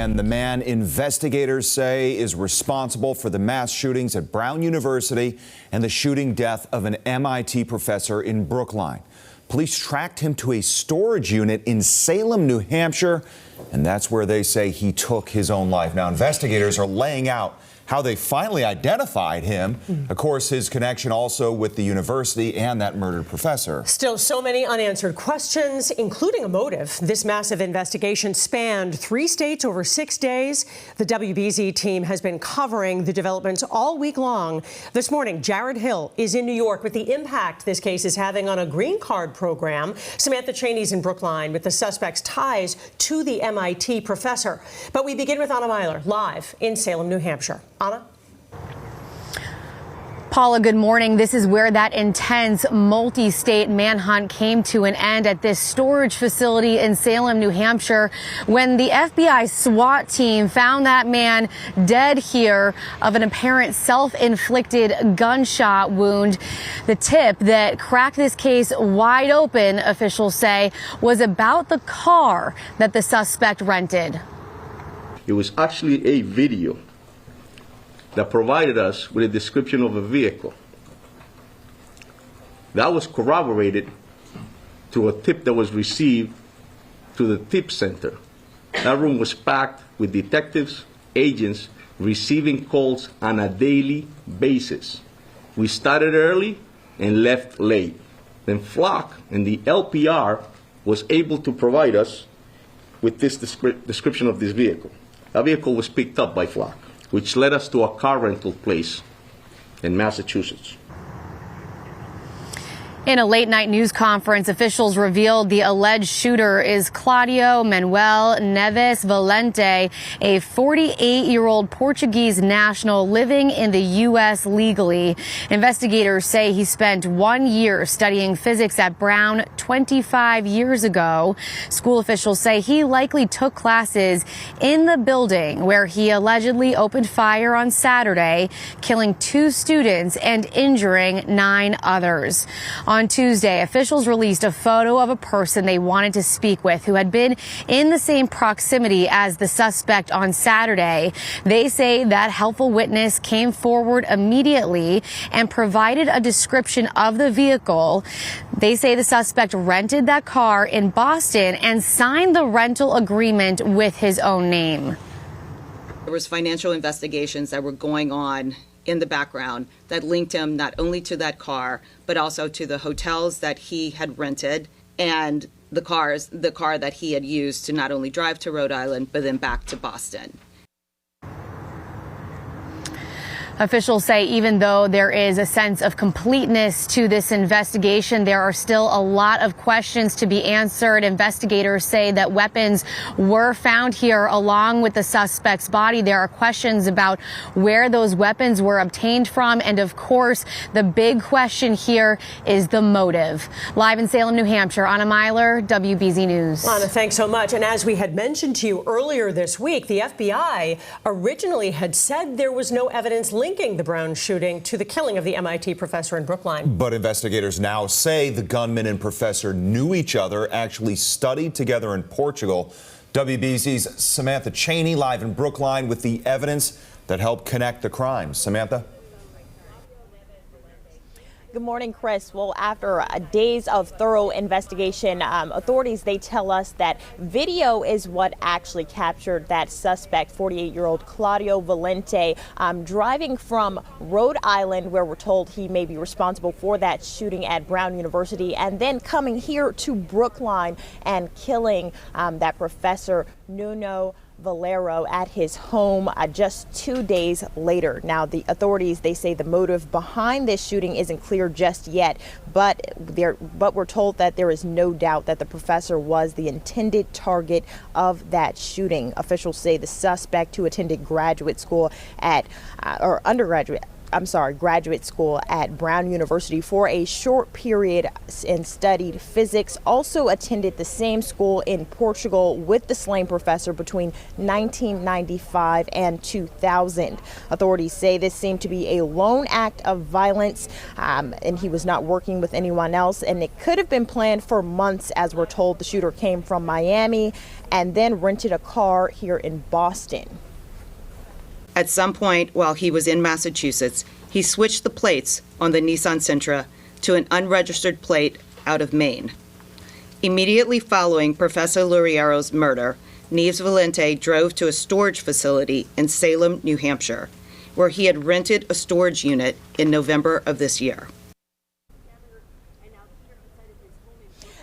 and the man investigators say is responsible for the mass shootings at Brown University and the shooting death of an MIT professor in Brookline. Police tracked him to a storage unit in Salem, New Hampshire, and that's where they say he took his own life. Now, investigators are laying out how they finally identified him. Of course, his connection also with the university and that murdered professor. Still so many unanswered questions, including a motive. This massive investigation spanned 3 states over 6 days. The WBZ team has been covering the developments all week long. This morning, Jared Hill is in New York with the impact this case is having on a green card program. Samantha Cheney's in Brookline with the suspect's ties to the MIT professor. But we begin with Anna Myler, live in Salem, New Hampshire. Anna? Paula, good morning. This is where that intense multi-state manhunt came to an end at this storage facility in Salem, New Hampshire, when the FBI SWAT team found that man dead here of an apparent self-inflicted gunshot wound. The tip that cracked this case wide open, officials say, was about the car that the suspect rented. It was actually a video that provided us with a description of a vehicle. That was corroborated to a tip that was received to the tip center. That room was packed with detectives, agents receiving calls on a daily basis. We started early and left late. Then Flock and the LPR was able to provide us with this description of this vehicle. That vehicle was picked up by Flock, which led us to a car rental place in Massachusetts. In a late-night news conference, officials revealed the alleged shooter is Claudio Neves Valente, a 48-year-old Portuguese national living in the U.S. legally. Investigators say he spent 1 year studying physics at Brown 25 years ago. School officials say he likely took classes in the building where he allegedly opened fire on Saturday, killing 2 students and injuring 9 others. On Tuesday, officials released a photo of a person they wanted to speak with who had been in the same proximity as the suspect on Saturday. They say that helpful witness came forward immediately and provided a description of the vehicle. They say the suspect rented that car in Boston and signed the rental agreement with his own name. There was financial investigations that were going on in the background that linked him not only to that car, but also to the hotels that he had rented and the car that he had used to not only drive to Rhode Island, but then back to Boston. Officials say even though there is a sense of completeness to this investigation, there are still a lot of questions to be answered. Investigators say that weapons were found here along with the suspect's body. There are questions about where those weapons were obtained from. And of course, the big question here is the motive. Live in Salem, New Hampshire, Anna Myler, WBZ News. Anna, thanks so much. And as we had mentioned to you earlier this week, the FBI originally had said there was no evidence linking the Brown shooting to the killing of the MIT professor in Brookline. But investigators now say the gunman and professor knew each other, actually studied together in Portugal. WBZ's Samantha Cheney live in Brookline with the evidence that helped connect the crimes. Samantha? Good morning, Chris. Well, after days of thorough investigation, authorities, they tell us that video is what actually captured that suspect, 48-year-old Claudio Valente, driving from Rhode Island, where we're told he may be responsible for that shooting at Brown University, and then coming here to Brookline and killing that professor, Nuno Valero, at his home just 2 days later. Now, the authorities, they say the motive behind this shooting isn't clear just yet, but we're told that there is no doubt that the professor was the intended target of that shooting. Officials say the suspect, who attended graduate school or undergraduate graduate school at Brown University for a short period and studied physics. Also attended the same school in Portugal with the slain professor between 1995 and 2000. Authorities say this seemed to be a lone act of violence, and he was not working with anyone else, and it could have been planned for months. As we're told, the shooter came from Miami and then rented a car here in Boston. At some point while he was in Massachusetts, he switched the plates on the Nissan Sentra to an unregistered plate out of Maine. Immediately following Professor Luriero's murder, Neves Valente drove to a storage facility in Salem, New Hampshire, where he had rented a storage unit in November of this year.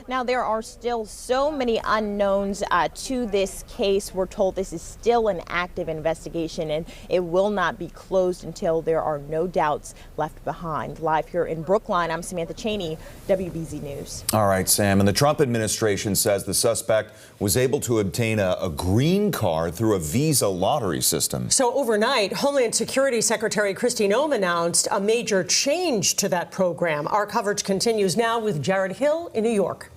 Now, there are still so many unknowns to this case. We're told this is still an active investigation, and it will not be closed until there are no doubts left behind. Live here in Brookline, I'm Samantha Cheney, WBZ News. All right, Sam. And the Trump administration says the suspect was able to obtain a green card through a visa lottery system. So overnight, Homeland Security Secretary Kristi Noem announced a major change to that program. Our coverage continues now with Jared Hill in New York.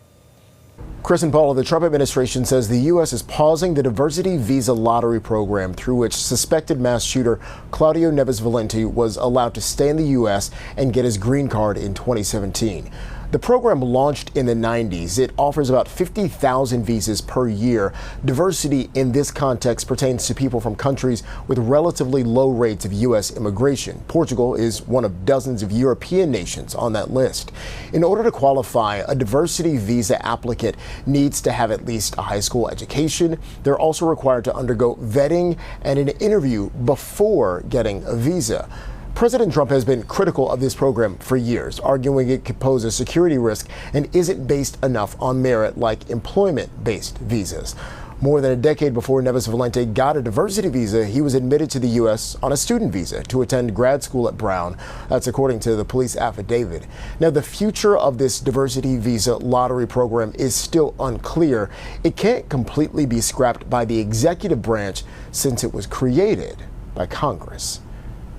Chris and Paula, the Trump administration says the U.S. is pausing the diversity visa lottery program through which suspected mass shooter Claudio Neves Valente was allowed to stay in the U.S. and get his green card in 2017. The program launched in the 90s. It offers about 50,000 visas per year. Diversity in this context pertains to people from countries with relatively low rates of U.S. immigration. Portugal is one of dozens of European nations on that list. In order to qualify, a diversity visa applicant needs to have at least a high school education. They're also required to undergo vetting and an interview before getting a visa. President Trump has been critical of this program for years, arguing it could pose a security risk and isn't based enough on merit like employment-based visas. More than a decade before Neves Valente got a diversity visa, he was admitted to the U.S. on a student visa to attend grad school at Brown. That's according to the police affidavit. Now, the future of this diversity visa lottery program is still unclear. It can't completely be scrapped by the executive branch since it was created by Congress.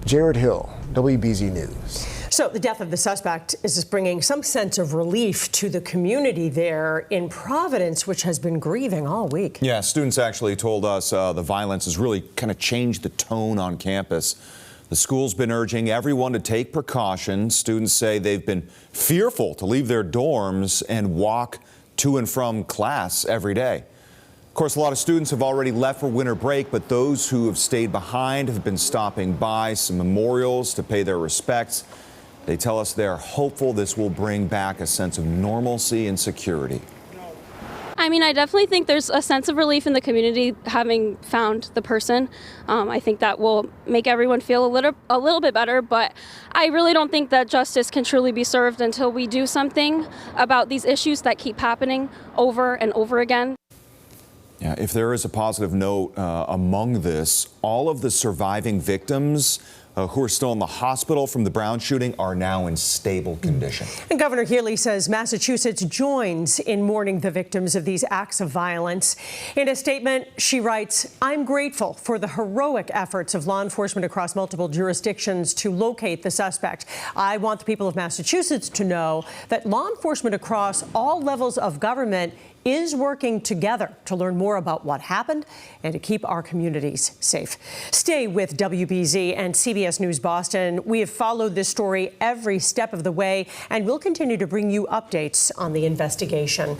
Jared Hill, WBZ News. So the death of the suspect is just bringing some sense of relief to the community there in Providence, which has been grieving all week. Yeah, students actually told us the violence has really kind of changed the tone on campus. The school's been urging everyone to take precautions. Students say they've been fearful to leave their dorms and walk to and from class every day. Of course, a lot of students have already left for winter break, but those who have stayed behind have been stopping by some memorials to pay their respects. They tell us they're hopeful this will bring back a sense of normalcy and security. I mean, I definitely think there's a sense of relief in the community having found the person. I think that will make everyone feel a little bit better, but I really don't think that justice can truly be served until we do something about these issues that keep happening over and over again. Yeah, if there is a positive note among this, all of the surviving victims who are still in the hospital from the Brown shooting are now in stable condition. And Governor Healey says Massachusetts joins in mourning the victims of these acts of violence. In a statement, she writes, "I'm grateful for the heroic efforts of law enforcement across multiple jurisdictions to locate the suspect. I want the people of Massachusetts to know that law enforcement across all levels of government is working together to learn more about what happened and to keep our communities safe." Stay with WBZ and CBS News Boston. We have followed this story every step of the way, and we'll continue to bring you updates on the investigation.